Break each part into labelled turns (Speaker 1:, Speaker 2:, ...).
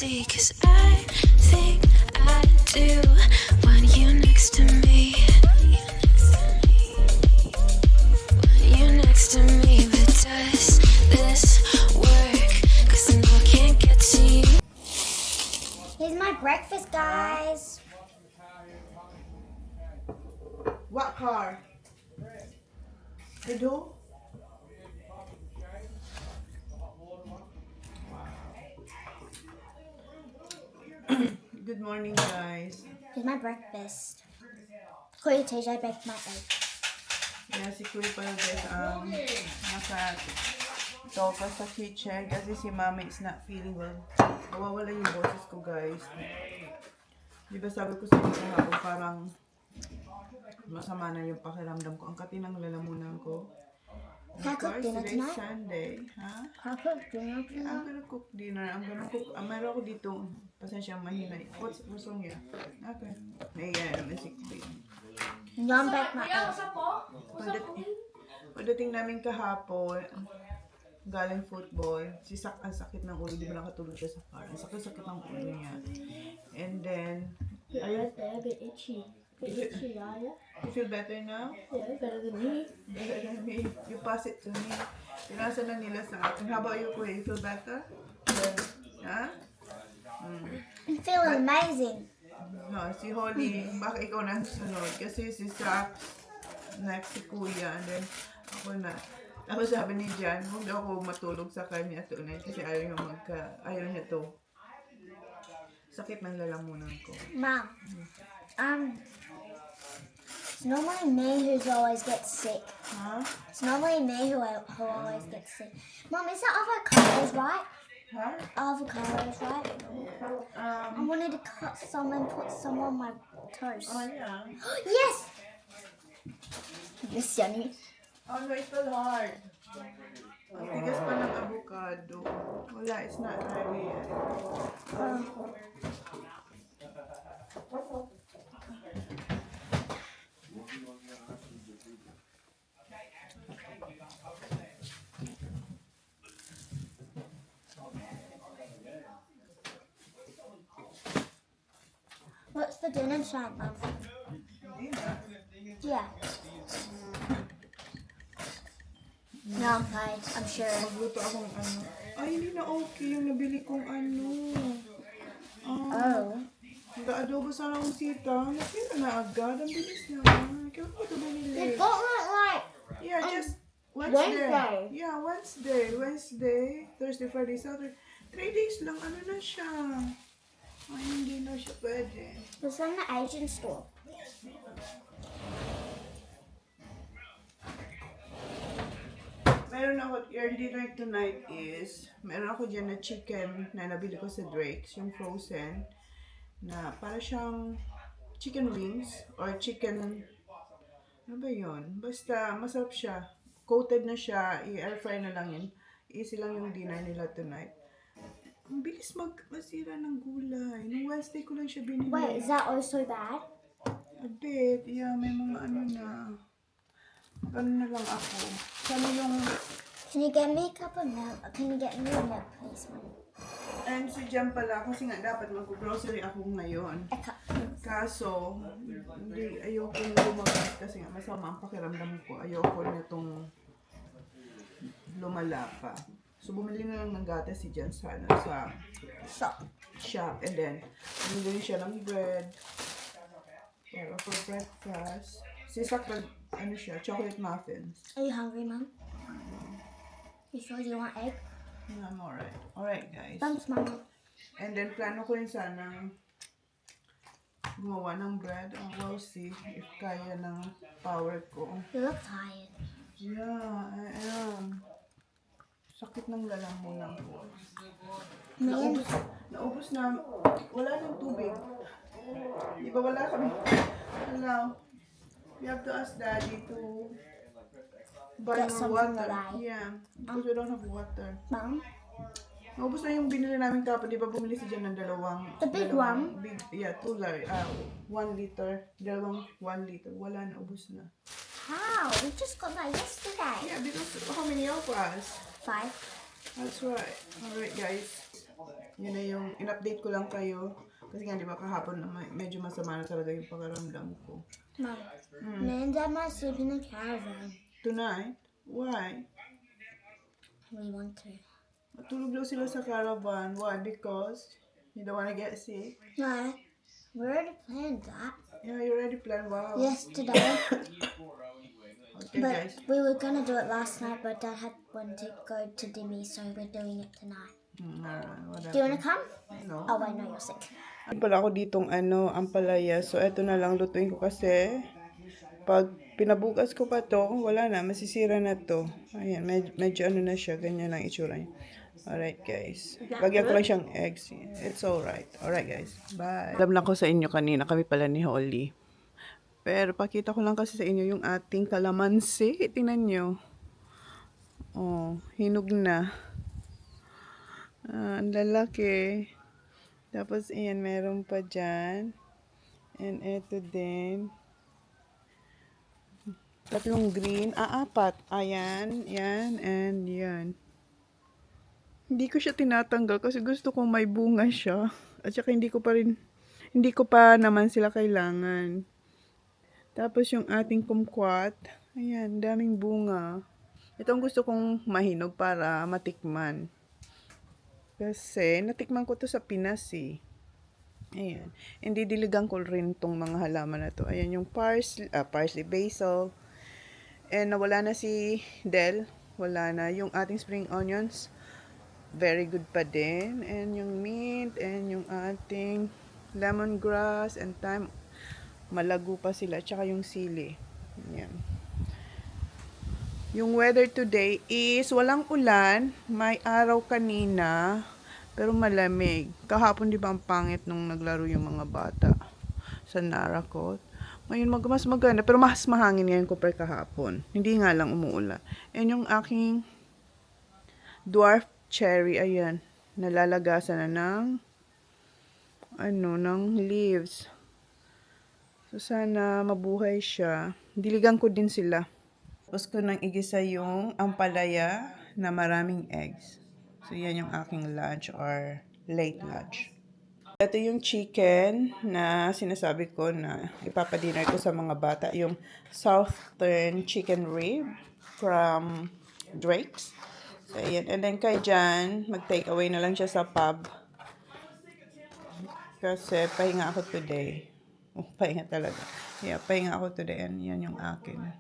Speaker 1: see, 'cause I think I do want you next to me. Want you next to me, but does this work? 'Cause I know I can't get to you.
Speaker 2: Here's my breakfast, guys.
Speaker 3: What car? The door? Good morning, guys.
Speaker 2: Here's my breakfast. Kuya Tej, I baked my egg.
Speaker 3: Yan, si Kuya pala guys, naka-toka sa kitchen kasi si Mami is not feeling well. Nawawala yung boses ko, guys. Di ba sabi ko sa inyo kahapon, parang masama na yung pakiramdam ko. Ang katinang lalamunan ko.
Speaker 2: Can I cook dinner
Speaker 3: Today's
Speaker 2: tonight?
Speaker 3: Sunday. Ha?
Speaker 2: Can I cook dinner
Speaker 3: Yeah, I'm gonna cook dinner. I'm gonna cook. Mayroon ako dito. Pasensya, mahina. What's wrong here? Okay. Ayan, naman si Kuya.
Speaker 2: Yum, baked my egg.
Speaker 3: Pagdating namin kahapon, galing football, ang sakit ng ulo. Di ba nakatulog siya sa car? Ang sakit ng ulo niya. And then,
Speaker 2: Right there, a bit itchy. Itchy, yeah.
Speaker 3: you feel better now?
Speaker 2: Yeah, better than me.
Speaker 3: Better than me. You pass it to me. Pinasa na nila sa akin. How about you, Kuya? You feel better? Ha?
Speaker 2: I'm feeling amazing.
Speaker 3: No, si Holly, baka ikaw na sunod. Kasi si Sax, next si Kuya, and then ako na. Tapos sabi ni Jan, huwag ako matulog sa kanya tonight kasi ayaw niya to. Sakit ng lalamunan ko.
Speaker 2: Mom, it's normally me who's always gets sick.
Speaker 3: Ha?
Speaker 2: It's normally me who always gets sick. Mom, is that avocados right?
Speaker 3: Ha?
Speaker 2: Avocados right? I wanted to cut some and put some on my toast.
Speaker 3: Oh, yeah.
Speaker 2: Yes! Miss Jenny.
Speaker 3: Oh, no, it's still hard. Ang tigas pa ng avocado. Wala, it's not ready yet.
Speaker 2: What's the dinner time, Mom? Yeah. No, I'm fine. I'm sure.
Speaker 3: Magluto akong ano. Ay, hindi na okay yung nabili kong ano.
Speaker 2: Oh.
Speaker 3: Nag-adobo sana akong sita. Nakita na agad. Ang bilis naman. Kaya ko ito ba nila?
Speaker 2: They got that right.
Speaker 3: Yeah, just Wednesday.
Speaker 2: Wednesday.
Speaker 3: Yeah, Wednesday. Thursday, Friday, Saturday. 3 days lang. Ano na siya? Ay, hindi na siya pwede.
Speaker 2: It's from the Asian store.
Speaker 3: Meron ako, your dinner tonight is, meron ako dyan na chicken na nabili ko sa Drake's, yung frozen, na para siyang chicken wings, or chicken, ano ba yun? Basta, masarap siya. Coated na siya, i-air fry na lang yun. Easy lang yung dinner nila tonight. Ang bilis masira ng gulay. Nung Wednesday ko lang siya binili.
Speaker 2: Wait, is that also bad?
Speaker 3: A bit, yeah, may mga ano na. Ano na lang ako. Sana yung
Speaker 2: Can you get me a cup of milk? Can you get me a milk, please, Mom?
Speaker 3: And si Jem pala, kasi nga dapat mag-grocery ako ngayon.
Speaker 2: A cup.
Speaker 3: Kaso, hindi, ayoko yung lumabas kasi nga masama ang pakiramdam ko. Ayoko na itong lumala pa. So, bumili na lang ng gatas si Jen sa shop. And then, bumili siya ng bread para for breakfast. Si Sakal, ano siya, chocolate muffins.
Speaker 2: Are you hungry, Mom? You sure you want egg?
Speaker 3: No, I'm alright. Alright, guys.
Speaker 2: Thanks, Mom.
Speaker 3: And then, plano ko rin sanang gumawa ng bread. We'll see if kaya ng power ko.
Speaker 2: You look tired.
Speaker 3: Yeah, I am. Sakit ng lalamunan ko.
Speaker 2: Me and
Speaker 3: Naubos na. Wala ng tubig. Di ba wala kami? Hello. We have to ask Daddy to buy
Speaker 2: Get
Speaker 3: more
Speaker 2: something
Speaker 3: water.
Speaker 2: to buy.
Speaker 3: Yeah, because we don't have water.
Speaker 2: Mom.
Speaker 3: Naubos na yung binili namin kapag di ba bumili si Jan ng
Speaker 2: The big one?
Speaker 3: Big, yeah, 1 liter. Dalawang 1 liter. Wala na, ubos na.
Speaker 2: How? We just got that yesterday.
Speaker 3: Yeah, because how many of us?
Speaker 2: 5.
Speaker 3: That's right. Alright, guys. Yun na yung, in-update ko lang kayo. Kasi nga, di ba kahapon, medyo masama na talaga yung pakaramdam ko.
Speaker 2: Mom, me and Dad might sleep in the caravan.
Speaker 3: Tonight? Why?
Speaker 2: We want to.
Speaker 3: Matulog daw sila sa caravan. Why? Because you don't wanna get sick?
Speaker 2: No, we already planned that
Speaker 3: Yeah, you already planned. Wow.
Speaker 2: yesterday.
Speaker 3: Okay,
Speaker 2: But
Speaker 3: guys.
Speaker 2: we were gonna do it last night, but Dad had wanted to go to Dimmy, so we're doing it tonight.
Speaker 3: Alright,
Speaker 2: Do you
Speaker 3: whatever.
Speaker 2: wanna come?
Speaker 3: No.
Speaker 2: Oh, I know you're sick.
Speaker 3: Ano pala ako ditong ampalaya. So, eto na lang lutuin ko kasi pag pinabukas ko pa to, wala na, masisira na to. Ayan, medyo ano na siya, ganyan ang itsura niya. Alright, guys. Lagyan ko lang siyang eggs. It's alright. Alright, guys. Bye. Alam na ko sa inyo kanina, kami pala ni Holly. Pero pakita ko lang kasi sa inyo yung ating kalamansi. Tingnan nyo. Oh, hinog na. Ang lalaki. Tapos, ayan, meron pa dyan. And eto din. Tatlong green. Apat. Ayan, yan, and yan. Hindi ko siya tinatanggal kasi gusto kong may bunga siya. At saka hindi ko pa naman sila kailangan. Tapos yung ating kumquat. Ayan, daming bunga. Ito ang gusto kong mahinog para matikman. Kasi natikman ko to sa Pinas eh. Ayan. Hindi diligan ko rin tong mga halaman na to. Ayan yung parsley, basil. And nawala na si Del. Wala na. Yung ating spring onions, very good pa din. And yung mint, and yung ating lemongrass, and thyme. Malago pa sila. Tsaka yung sili. Ayan. Yung weather today is walang ulan, may araw kanina, pero malamig. Kahapon di ba ang pangit nung naglaro yung mga bata sa Narakot. Ngayon mas maganda, pero mas mahangin ngayon compare kahapon. Hindi nga lang umuulan. And yung aking dwarf cherry, ayan, nalalagasan na ng leaves. So sana mabuhay siya. Diligan ko din sila. Tapos ko nang igisa yung ampalaya na maraming eggs. So, yan yung aking lunch or late lunch. Ito yung chicken na sinasabi ko na ipapadinner ko sa mga bata. Yung southern chicken rib from Drake's. So, ayan. And then kay Jan, mag-take away na lang siya sa pub. Kasi pahinga ako today. Oh, pahinga talaga. Yeah, pahinga ako today. And yan yung akin.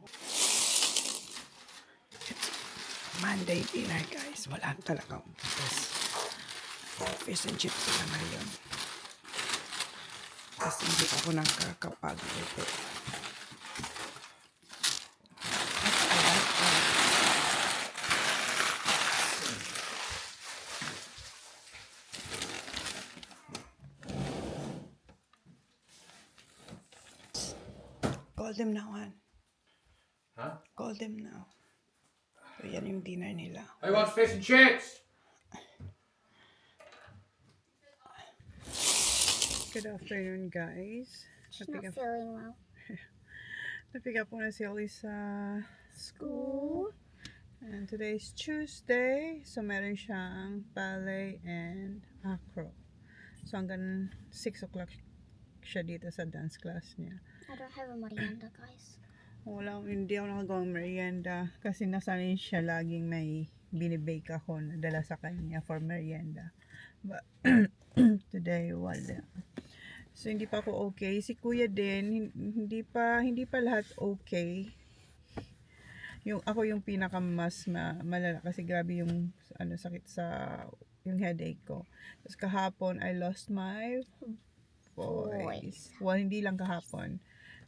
Speaker 3: Monday dinner, guys. Wala talagang fish and chips na ngayon. Kasi hindi ako nakakapag-ito. Call them now, Han.
Speaker 4: Huh?
Speaker 3: Call them now. So, yan yung dinner nila.
Speaker 4: Who wants fish and chips?
Speaker 3: Good afternoon, guys.
Speaker 2: She's not feeling well.
Speaker 3: Napick up muna si Oli sa school. And today is Tuesday. So, meron siyang ballet and acro. So, hanggang 6 o'clock siya dito sa dance class niya.
Speaker 2: I don't have a merienda, guys.
Speaker 3: Hindi ako nakagawang merienda kasi nasanay siya laging may binibake ako na dala sa kanya for merienda. But today wala. So hindi pa ako okay. Si Kuya din hindi pa lahat okay. Ako yung pinaka mas malala kasi grabe yung sakit sa yung headache ko. Tapos kahapon I lost my voice. Well, hindi lang kahapon.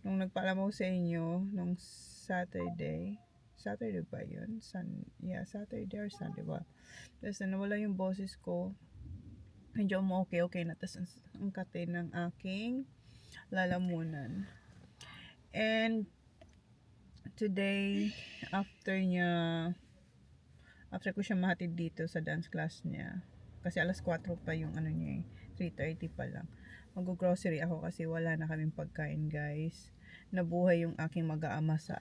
Speaker 3: Nung nagpaalam ako sa inyo, nung Saturday ba yun? Saturday or Sunday ba? Tapos nawala yung boses ko. Medyo okay na. Tapos ang kate ng aking lalamunan. And today, after ko siya mahatid dito sa dance class niya, kasi alas 4 pa yung niya 3:30 pa lang. Mag-grocery ako kasi wala na kaming pagkain, guys. Nabuhay yung aking mag-aama sa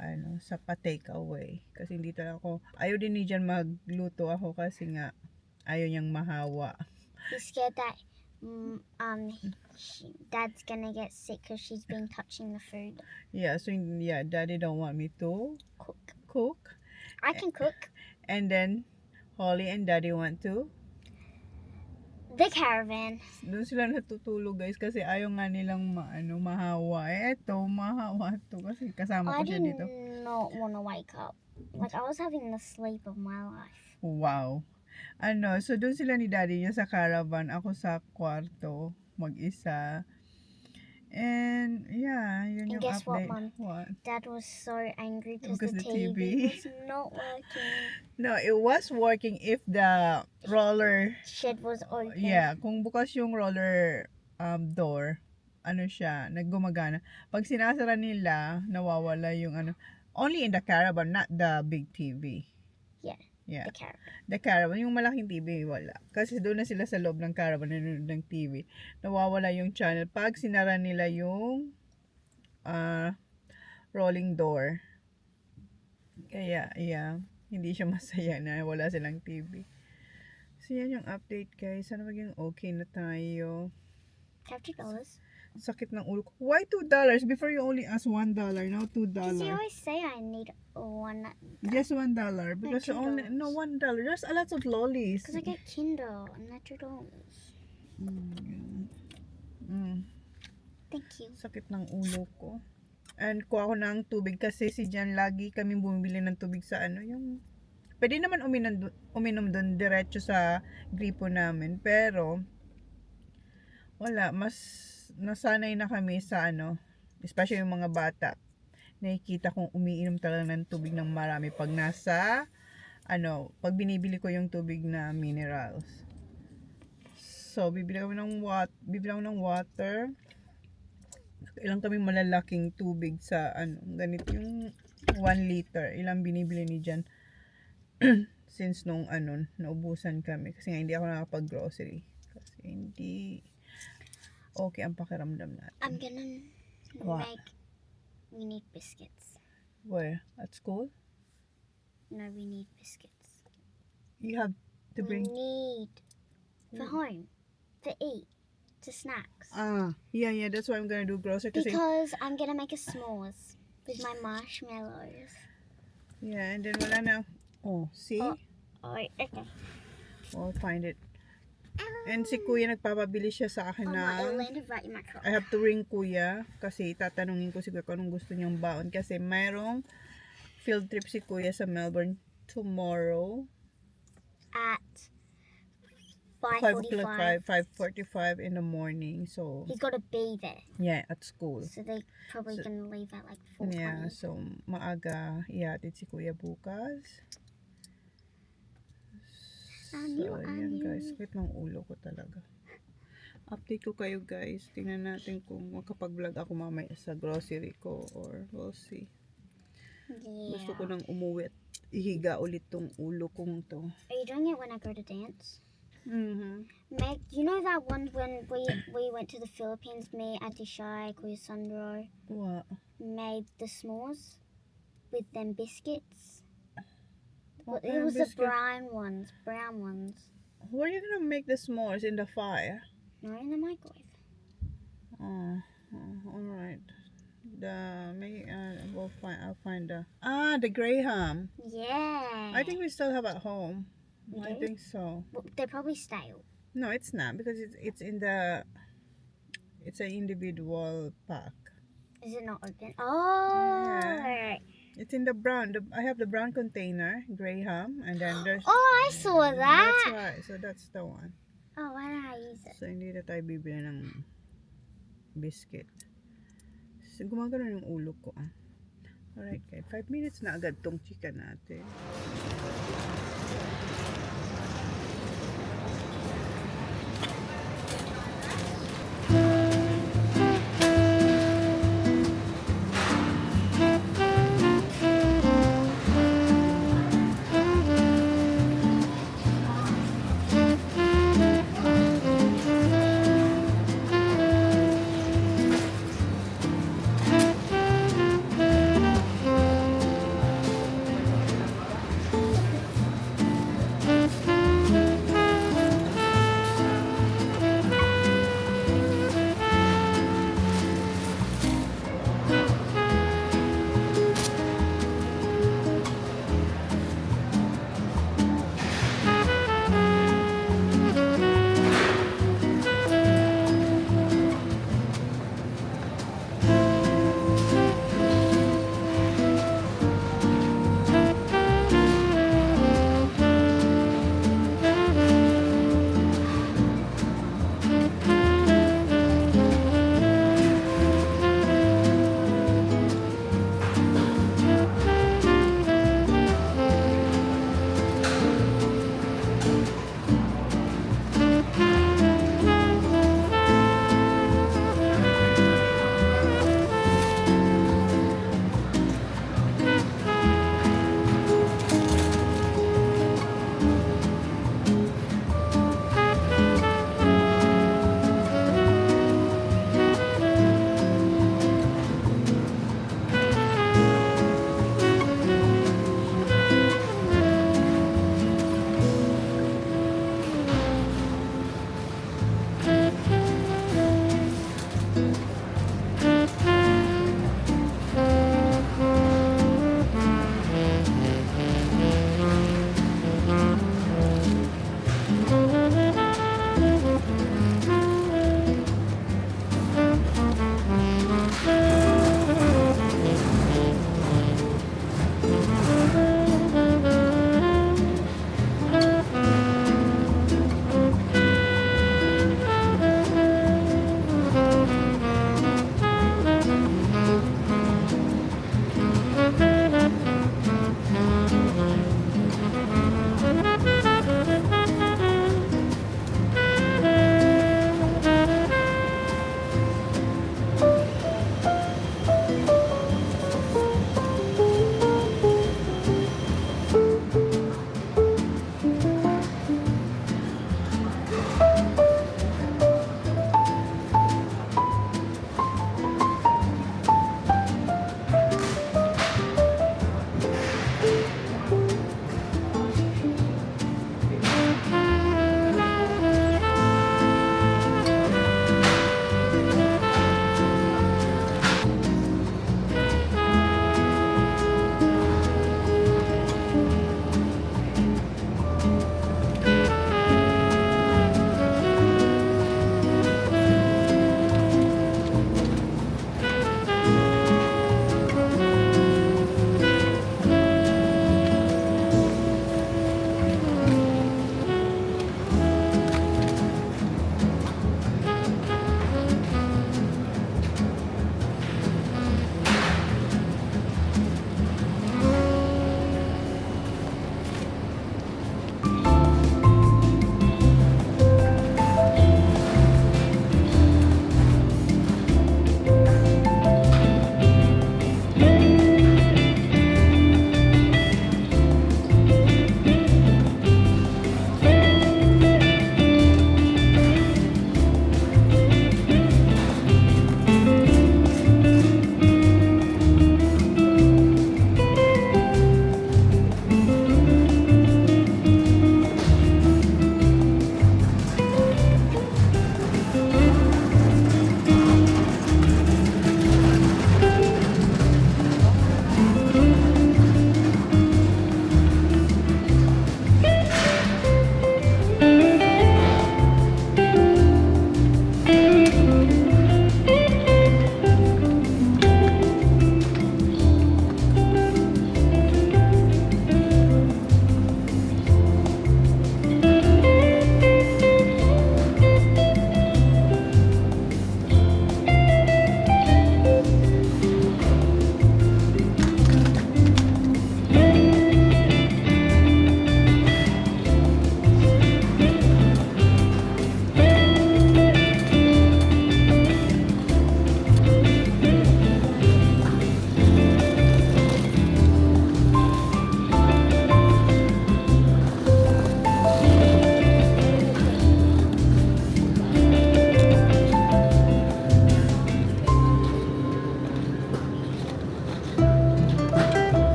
Speaker 3: pa-take away. Kasi hindi talaga ayaw din ni Jan magluto ako kasi nga ayaw niyang mahawa.
Speaker 2: He's scared that Dad's gonna get sick because she's been touching the food.
Speaker 3: Yeah, so yeah, Daddy don't want me to cook.
Speaker 2: I can cook.
Speaker 3: And then Holly and Daddy want to.
Speaker 2: The caravan.
Speaker 3: Doon sila natutulog guys kasi ayaw nga nilang mahawa. Eto, mahawa to kasi kasama
Speaker 2: I
Speaker 3: ko siya
Speaker 2: did
Speaker 3: dito.
Speaker 2: not want to wake up. Like I was having the sleep of my life.
Speaker 3: Wow. So doon sila ni Daddy niya sa caravan, ako sa kwarto, mag-isa. And yeah, yun
Speaker 2: And
Speaker 3: yung
Speaker 2: guess what,
Speaker 3: update.
Speaker 2: Mom?
Speaker 3: What?
Speaker 2: Dad was so angry because
Speaker 3: Because
Speaker 2: the
Speaker 3: the
Speaker 2: TV
Speaker 3: TV.
Speaker 2: was not working.
Speaker 3: No, it was working if the roller,
Speaker 2: Shed was open.
Speaker 3: yeah, kung bukas yung roller door, naggumagana. Pag sinasara nila, nawawala yung only in the caravan, not the big TV.
Speaker 2: Yeah.
Speaker 3: Yeah.
Speaker 2: The caravan.
Speaker 3: The caravan, yung malaking TV, wala. Kasi doon na sila sa loob ng caravan, nanonood ng TV. Nawawala yung channel. Pag sinara nila yung rolling door. Kaya, yeah, hindi siya masaya na wala silang TV. So, yan yung update, guys. Sana maging okay na tayo.
Speaker 2: $50.
Speaker 3: Sakit ng ulo ko. Why $2? Before you only ask $1, now $2.
Speaker 2: Because you always say I need one.
Speaker 3: Just $1. Because
Speaker 2: $2.
Speaker 3: only, no, $1. There's a lot of lollies.
Speaker 2: Because I get Kindle and that's $2. Thank you.
Speaker 3: Sakit ng ulo ko. And kuha ko ng tubig kasi si Jan lagi kami bumibili ng tubig sa yung pwede naman uminom doon diretso sa gripo namin, pero wala, mas nasanay na kami sa especially yung mga bata. Nakikita kong umiinom talaga ng tubig ng marami pag nasa pag binibili ko yung tubig na minerals. So bibili ako ng water. Ilang kami malalaking tubig sa ganito yung 1 liter. Ilang binibili ni Jan since nung naubusan kami kasi nga hindi ako nakapag-grocery kasi hindi okay ang pakiramdam natin.
Speaker 2: I'm gonna
Speaker 3: What?
Speaker 2: we need biscuits.
Speaker 3: Where? At school?
Speaker 2: No, we need biscuits.
Speaker 3: You have to
Speaker 2: We
Speaker 3: bring
Speaker 2: need for home, to eat, to snacks.
Speaker 3: yeah, that's why I'm gonna do grocery kasi
Speaker 2: Because I'm gonna make a s'mores with my marshmallows.
Speaker 3: yeah, and then wala na. Oh, see?
Speaker 2: Oh, okay.
Speaker 3: I'll find it. And si Kuya nagpapabili siya sa akin
Speaker 2: Oh,
Speaker 3: na
Speaker 2: it landed right in my car.
Speaker 3: I have to ring Kuya kasi tatanungin ko si Kuya kung anong gusto niyang baon kasi mayroong field trip si Kuya sa Melbourne tomorrow
Speaker 2: At
Speaker 3: 5:45
Speaker 2: 5:45.
Speaker 3: in the morning. So
Speaker 2: He's got to be there.
Speaker 3: yeah, at school.
Speaker 2: So they probably
Speaker 3: So-
Speaker 2: gonna leave at like 4:20.
Speaker 3: Yeah, so maaga ihatid si Kuya bukas. So, ayan guys, sakit ng ulo ko talaga. Update ko kayo guys. Tingnan natin kung makapag-vlog ako mamaya sa grocery ko or we'll see.
Speaker 2: Yeah.
Speaker 3: Gusto ko nang umuwi at ihiga ulit tong ulo kong to.
Speaker 2: Are you doing it when I go to dance?
Speaker 3: Mm-hmm.
Speaker 2: Meg, you know that one when we went to the Philippines, me, Auntie Shai, Kuya Sandro,
Speaker 3: What?
Speaker 2: made the s'mores with them biscuits?
Speaker 3: What
Speaker 2: It
Speaker 3: kind of
Speaker 2: was the
Speaker 3: biscuit?
Speaker 2: brown ones.
Speaker 3: Where are you gonna make the s'mores? In the fire?
Speaker 2: No, in the microwave.
Speaker 3: Alright. I'll find the Graham.
Speaker 2: Yeah.
Speaker 3: I think we still have at home. I
Speaker 2: Okay.
Speaker 3: think so.
Speaker 2: Well, they're probably stale.
Speaker 3: No, it's not because it's in it's an individual pack.
Speaker 2: Is it not open? Oh.
Speaker 3: Yeah.
Speaker 2: Alright.
Speaker 3: It's in the brown. I have the brown container, Graham, and then there's.
Speaker 2: Oh, I saw
Speaker 3: That's
Speaker 2: that.
Speaker 3: right. So that's the one.
Speaker 2: Oh, why don't I use it?
Speaker 3: So hindi na tayo bibili ng biscuit. So, gumagano yung ulo ko. Alright guys, 5 minutes na agad tong chicken natin.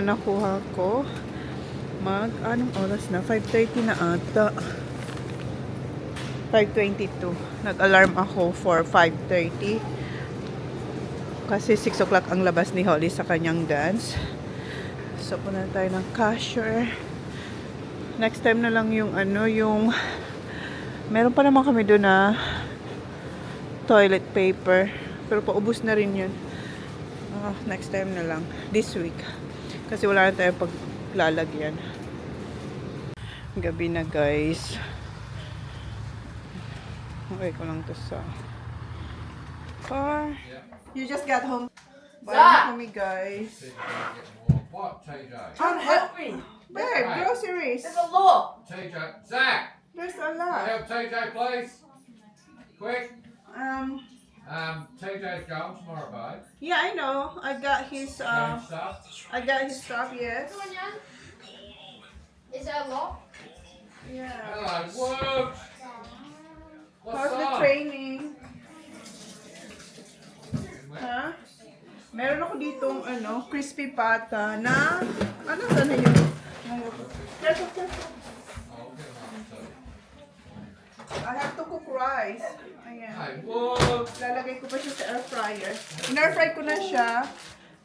Speaker 3: nakuha ko. Anong oras na? 5:30 na ata. 5:22. Nag-alarm ako for 5:30. Kasi 6 o'clock ang labas ni Holly sa kanyang dance. So, punta tayo ng cashier. Next time na lang yung yung meron pa naman kami doon na toilet paper. Pero paubos na rin yun. Next time na lang. This week. Kasi wala na tayong paglalagyan. Gabi na, guys. Okay ko lang to sa car. You just got home. Bye na kami, guys.
Speaker 4: What, TJ?
Speaker 3: Help me. Babe, groceries.
Speaker 5: There's a lot.
Speaker 4: TJ, Zach,
Speaker 3: There's a lot.
Speaker 4: help TJ, please. Quick. TJ's going tomorrow, babe.
Speaker 3: Yeah, I know. I got his
Speaker 4: Going stuff.
Speaker 3: yes.
Speaker 5: Is there a lot?
Speaker 3: Yeah.
Speaker 4: Hello, Whoops. What's
Speaker 3: How's the
Speaker 4: up?
Speaker 3: training? Ha? Meron ako ditong crispy pata na sana yun? Careful, careful. I have to cook rice. Ayan.
Speaker 4: Hey, Whoops.
Speaker 3: Lalagay ko pa siya sa air fryer. In-air fry ko na siya.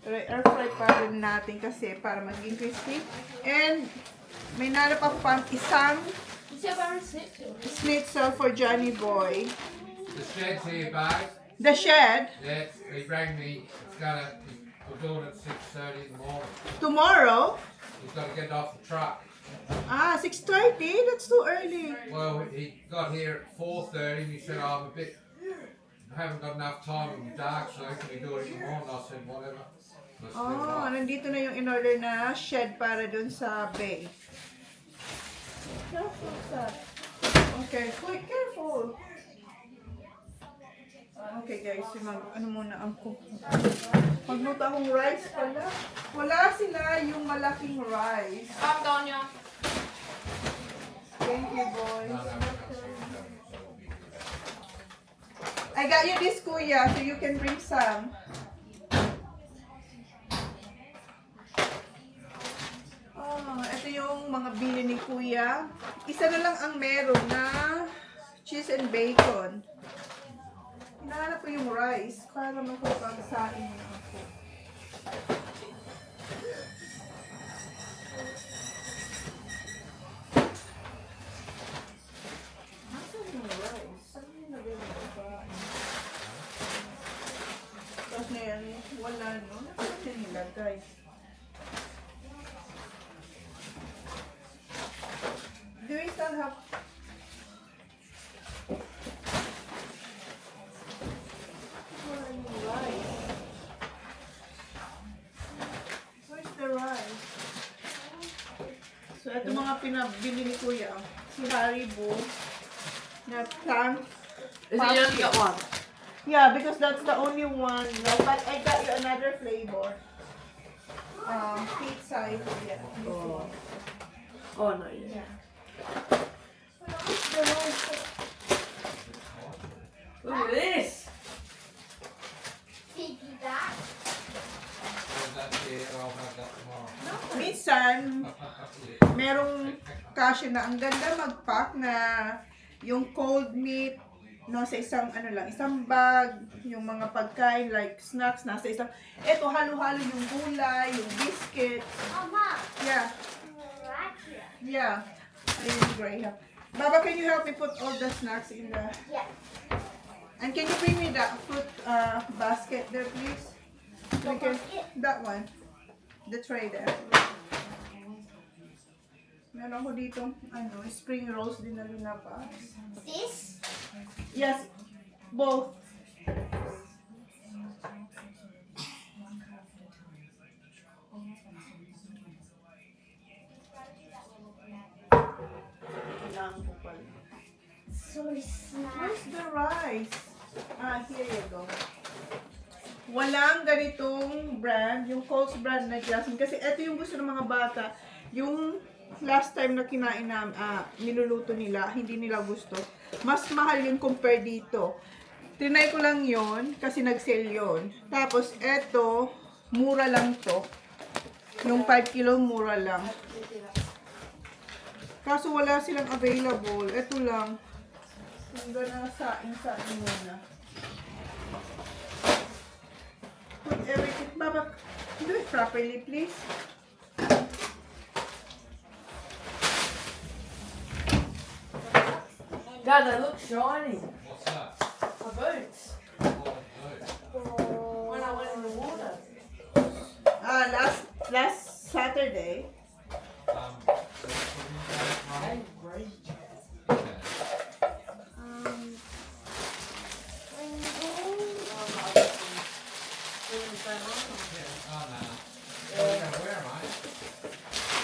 Speaker 3: Pero air fry pa rin natin kasi para maging crispy. And may nanap ako pang isang
Speaker 5: Is there a schnitzel?
Speaker 3: schnitzel for Johnny Boy.
Speaker 4: The shed's here, babe.
Speaker 3: The shed,
Speaker 4: Yeah, he rang me. We're doing it at 6:30 in the morning.
Speaker 3: tomorrow.
Speaker 4: He's got to get off the truck.
Speaker 3: 6:30? That's too early.
Speaker 4: Well, he got here at 4:30 and he said, I haven't got enough time in the dark, so can we do it in the morning? I said, whatever. Let's do it.
Speaker 3: Nandito na yung in-order na shed para dun sa bay. Careful, sir. Okay, quick, careful. Okay guys, muna ang cook. Magluto akong rice pala. Wala sila yung malaking rice.
Speaker 5: I'm going, yeah.
Speaker 3: Thank you, boys.
Speaker 4: No, no,
Speaker 3: I got you this, kuya, so you can bring some. Ito yung mga bili ni kuya. Isa na lang ang meron na cheese and bacon. Hinahanap ko yung rice para makapagsain niya ako. Nasaan yung rice? Saan yung nagagawa? Tapos na yan, wala no? Nasaan siya nilagay? Do we still have... Where's the rice? So, ito mga pinabili ni Kuya. Si Haribo na tank.
Speaker 5: Is it you only got one?
Speaker 3: Yeah, because that's the only one. No, but I got you another flavor. Pizza. Yeah.
Speaker 5: Oh, no, yeah.
Speaker 3: Yeah. Where's the rice?
Speaker 5: Look at this.
Speaker 2: Piggyback.
Speaker 4: Have that here, I'll have that tomorrow.
Speaker 3: Minsan, merong kasya na ang ganda mag-pack na yung cold meat sa isang isang bag, yung mga pagkain like snacks nasa isang, eto halo-halo yung gulay, yung biscuit.
Speaker 2: Mama,
Speaker 3: Yeah,
Speaker 2: right here.
Speaker 3: yeah. Ayun, great. Baba, can you help me put all the snacks in the...
Speaker 2: Yeah.
Speaker 3: And can you bring me that fruit basket there, please? We can, that one. The tray there. Meron ko dito, spring rolls din na linapas.
Speaker 2: This?
Speaker 3: Yes, both. Kailangan ko pala.
Speaker 2: Sorry, snack.
Speaker 3: Where's the rice? Here you go. Walang ganitong brand, yung Coles brand na Jasmine. Kasi ito yung gusto ng mga bata. Yung last time na kinain na niluluto nila, hindi nila gusto. Mas mahal yun compare dito. Trinay ko lang yon kasi nag-sale yun. Tapos eto, mura lang to. Yung 5 kilo, mura lang. Kaso wala silang available. Ito lang. Yung gana saing muna. Put everything. Baba, do it properly, please.
Speaker 5: Dad, they look shiny.
Speaker 4: What's that?
Speaker 5: My boots.
Speaker 4: Oh, no.
Speaker 5: When I went in the water.
Speaker 3: Last Saturday.
Speaker 5: Hey, great.
Speaker 4: Oh, no. What are you going to wear, mate?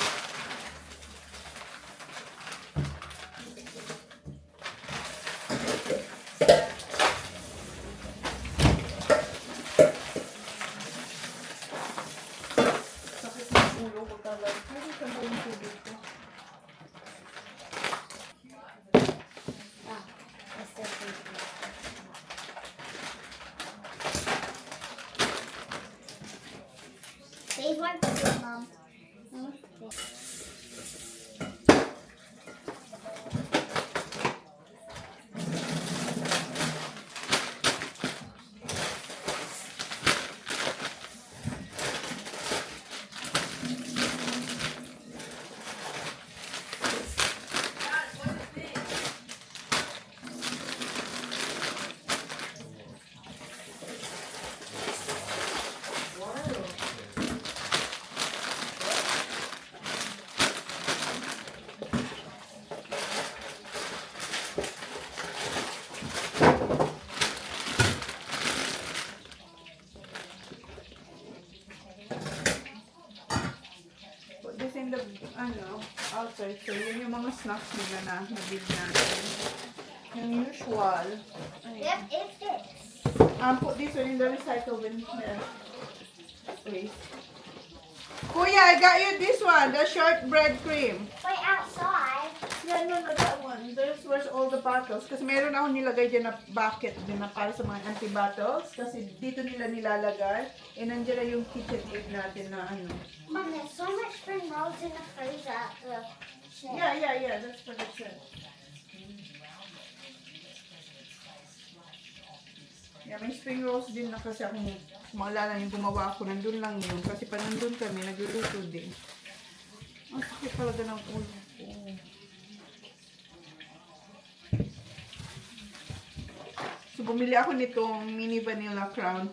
Speaker 3: Sakit ng ulo ko talaga. Ay, saan ba yung tubig ko?
Speaker 2: Ah, that's the thing. These ones are good, Mom.
Speaker 3: Put this in the, outside. So, yun yung mga snacks nila na nabili natin. Yung usual.
Speaker 2: Yep, it fits.
Speaker 3: Put this one in the recycle bin there. Please. Kuya, I got you this one, the shortbread cream.
Speaker 2: Wait, outside.
Speaker 3: Yeah, no, that one. There's where's all the bottles. Kasi meron ako nilagay dyan na bucket din na para sa mga empty bottles. Kasi dito nila nilalagay. E nandiyan na yung kitchen aid natin na ano.
Speaker 2: Mom, there's so much spring rolls in the freezer at the shed.
Speaker 3: Yeah. That's for the shed. Yeah, may spring rolls din na kasi ako maalala yung gumawa ako. Nandun lang yun. Kasi pa nandun kami, nagluluto din. Ang sakit talaga ng ulo ko. So, bumili ako nitong mini vanilla crown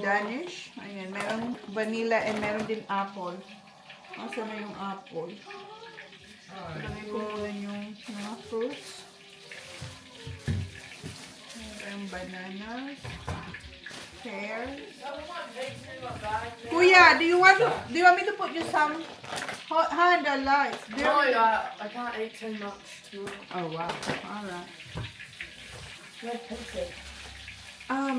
Speaker 3: Danish. Ayan, merong vanilla and meron din apple. Asa na yung apple? Lagay ko muna yung mga fruits. Merong bananas. Pears. Kuya, do you want me to put you some hand or lights?
Speaker 5: No, I can't eat too much tomorrow.
Speaker 3: Oh wow. Alright.
Speaker 5: Red pizza.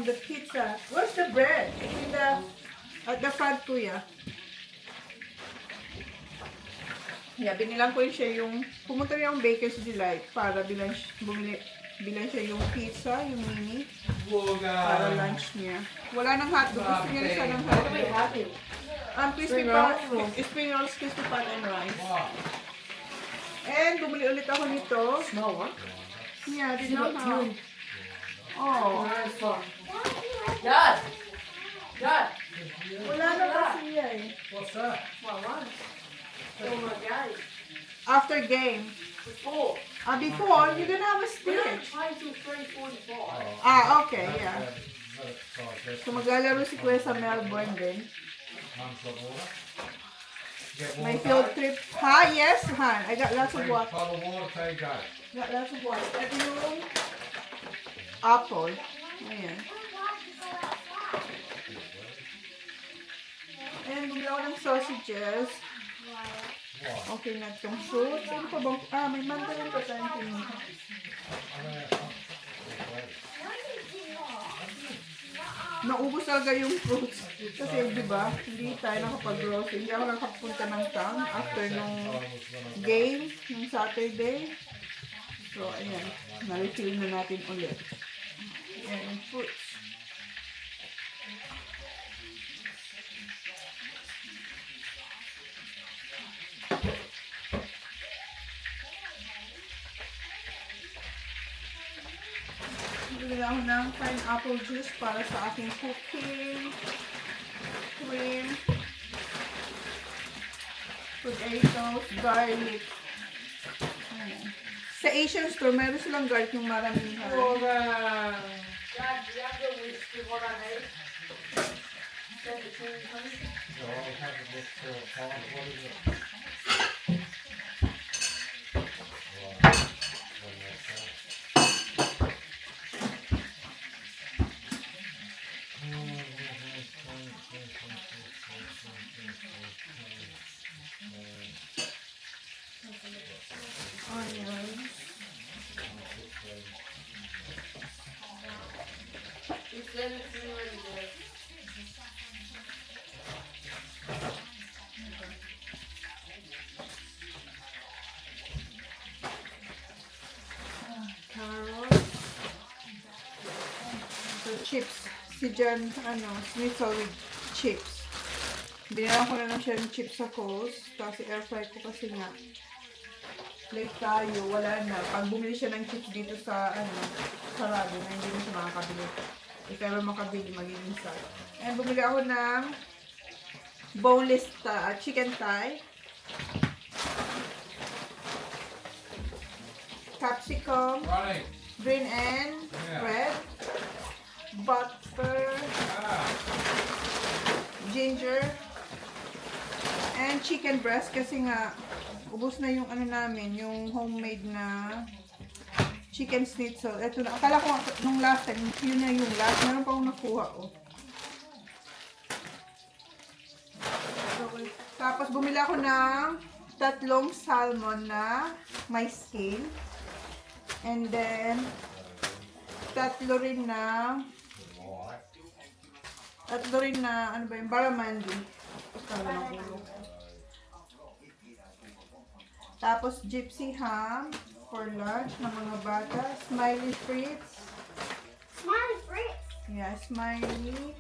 Speaker 3: The pizza. Where's the bread? It's in the at the front, kuya. Yeah, binilang ko siya yung pumunta rin yung Baker's Delight para bilan siya yung pizza, yung mini para lunch niya. Wala nang hotdog. Gusto niya rin siya ng
Speaker 5: What do we
Speaker 3: hotdog.
Speaker 5: have here?
Speaker 3: Crispy
Speaker 5: Spring
Speaker 3: pot,
Speaker 5: rolls?
Speaker 3: spring rolls, crispy pot and rice.
Speaker 4: What?
Speaker 3: And bumili ulit ako nito.
Speaker 5: Small one.
Speaker 3: Yeah, did
Speaker 5: You
Speaker 3: not
Speaker 5: got
Speaker 3: have.
Speaker 5: two.
Speaker 3: Oh,
Speaker 5: Where is fun? Dad! Dad!
Speaker 3: wala na kasi yan eh.
Speaker 4: What's that?
Speaker 5: My lunch. Oh my god.
Speaker 3: After game.
Speaker 5: Before.
Speaker 3: Before, you're gonna have a
Speaker 5: We don't
Speaker 3: stage.
Speaker 5: play till 3:45.
Speaker 3: Okay, yeah. So maglalaro si Kuya sa Melbourne din.
Speaker 4: Mum's got water. Get water.
Speaker 3: May field trip. Ha? Yes, Han. I got lots of
Speaker 4: Bring
Speaker 3: water.
Speaker 4: bottle of water, Tego.
Speaker 3: Got lots of water. Ito yung apple. Ayan. And bumili ako ng sausages.
Speaker 4: What?
Speaker 3: Okay na itong fruits. Ano pa bang? May mandarin pa tayong pinili. Naubos talaga yung fruits. Kasi di ba, hindi tayo nakapag-grocery. Hindi ako nakapunta ng town after nung game, nung Saturday. So, ayan. Na-refill na natin ulit. Ayan, yung fruits. bumili ako ng pineapple juice para sa aking cooking. Cream. Potatoes, garlic. Ayan. Sa Asian store, meron silang garlic yung maramihan.
Speaker 5: For Dad, do you have the whiskey what I made? Send it to me, honey.
Speaker 4: No, I haven't looked for a time. What is it?
Speaker 3: Onions.
Speaker 5: You send it to me when you do it.
Speaker 3: Carrots. So, chips. Si John, schnitzel with chips. Binila ko na lang siya ng chips sa Coles. Kasi air fry ko kasi nga. Late tayo, wala na. Pag bumili siya ng chips dito sa, sarado na hindi mo siya makakabili. If ever makabili, magiging sad. And bumili ako ng boneless chicken thigh. Capsicum.
Speaker 4: Running.
Speaker 3: Green and
Speaker 4: Yeah.
Speaker 3: red, butter, ginger, and chicken breast kasi nga ubos na yung namin, yung homemade na chicken schnitzel. Ito na, akala ko nung last time, yun na yung last, meron pa akong nakuha Okay. Tapos bumili ako ng 3 salmon na may skin. And then, 3 rin na, barramundi. Tapos, gypsy ham for lunch ng mga bata. Smiley frites.
Speaker 2: Smiley Fritz.
Speaker 3: Yeah, smiley.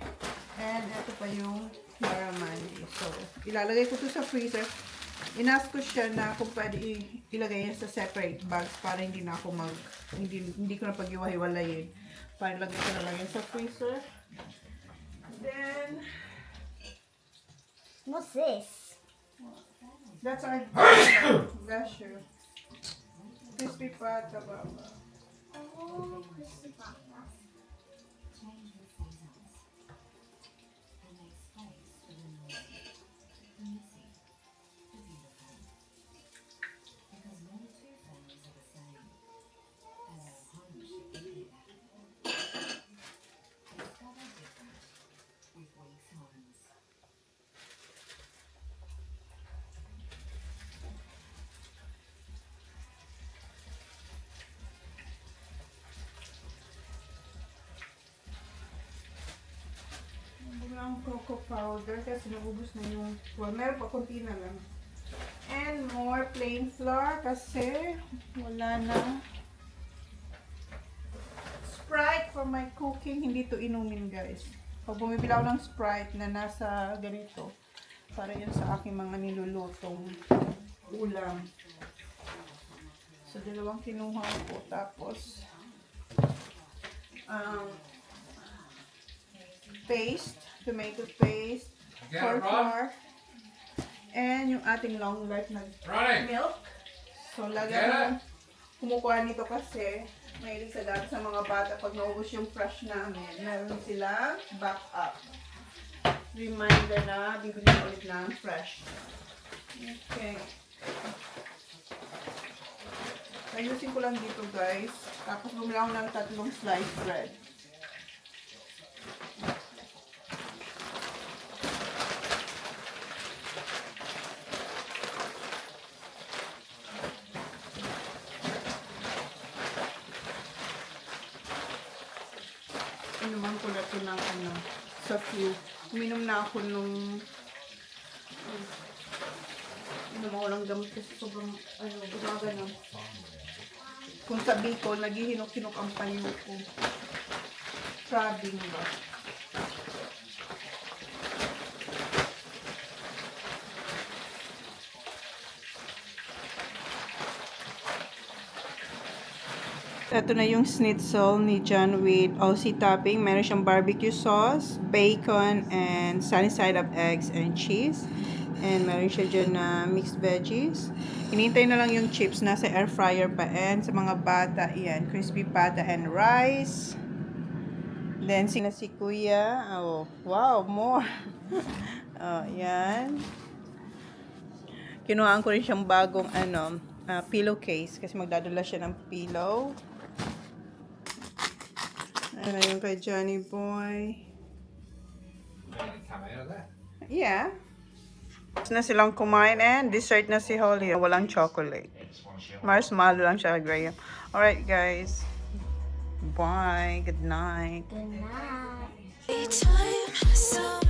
Speaker 3: And ito pa yung barramundi. So, ilalagay ko to sa freezer. Inask ko siya na kung pwede ilagay niya sa separate bags para hindi na ako hindi ko na pag-iwahiwalayin. Para ilagay ko na lang yan sa freezer. Then,
Speaker 2: What's this?
Speaker 3: that's our bless you. Crispy pata baba.
Speaker 2: Oh, crispy pasta.
Speaker 3: Ang cocoa powder kasi naubos na yung, well, meron pa, konti na lang. And more plain flour kasi wala na. Sprite for my cooking, hindi to inumin guys. Pag bumibili ako ng Sprite na nasa ganito, para yun sa aking mga nilulutong ulam. So, 2 kinuha ko. Tapos, paste, tomato paste,
Speaker 4: Get
Speaker 3: corn
Speaker 4: it, Ron?
Speaker 3: flour, and yung ating long life na
Speaker 4: Running.
Speaker 3: milk. So,
Speaker 4: Get
Speaker 3: lagyan mo, kumukuha nito kasi mahilig sa dati sa mga bata pag naubos yung fresh namin, meron silang backup. Reminder na bibili ulit ng fresh. Okay. Ayusin ko lang dito guys. Tapos bumili ako ng 3 sliced bread. Inuman ko na ito ng sa few. Uminom na ako nung inom ako ng gamot kasi sobrang gumaga na. Kung sa Bicol, naghihinok-hinok ang payo ko. Sabing ba? Ito na yung schnitzel ni John with Aussie topping. Meron siyang barbecue sauce, bacon, and sunny side up eggs and cheese. And meron siya dyan na mixed veggies. Hinintay na lang yung chips. Nasa air fryer pa. And sa mga bata, yan, crispy pata and rice. Then, si Kuya. Oh, wow, more. Oh, yan. Kinuhaan ko rin siyang bagong, pillowcase. Kasi magdadala siya ng pillow. Ano yung kay Johnny Boy?
Speaker 4: Come out of that.
Speaker 3: Yeah. Tapos na silang kumain and dessert na si Holly. Walang chocolate. Marshmallow lang siya, Graham. Alright, guys. Bye. Good night.
Speaker 2: Good night.
Speaker 1: Time, some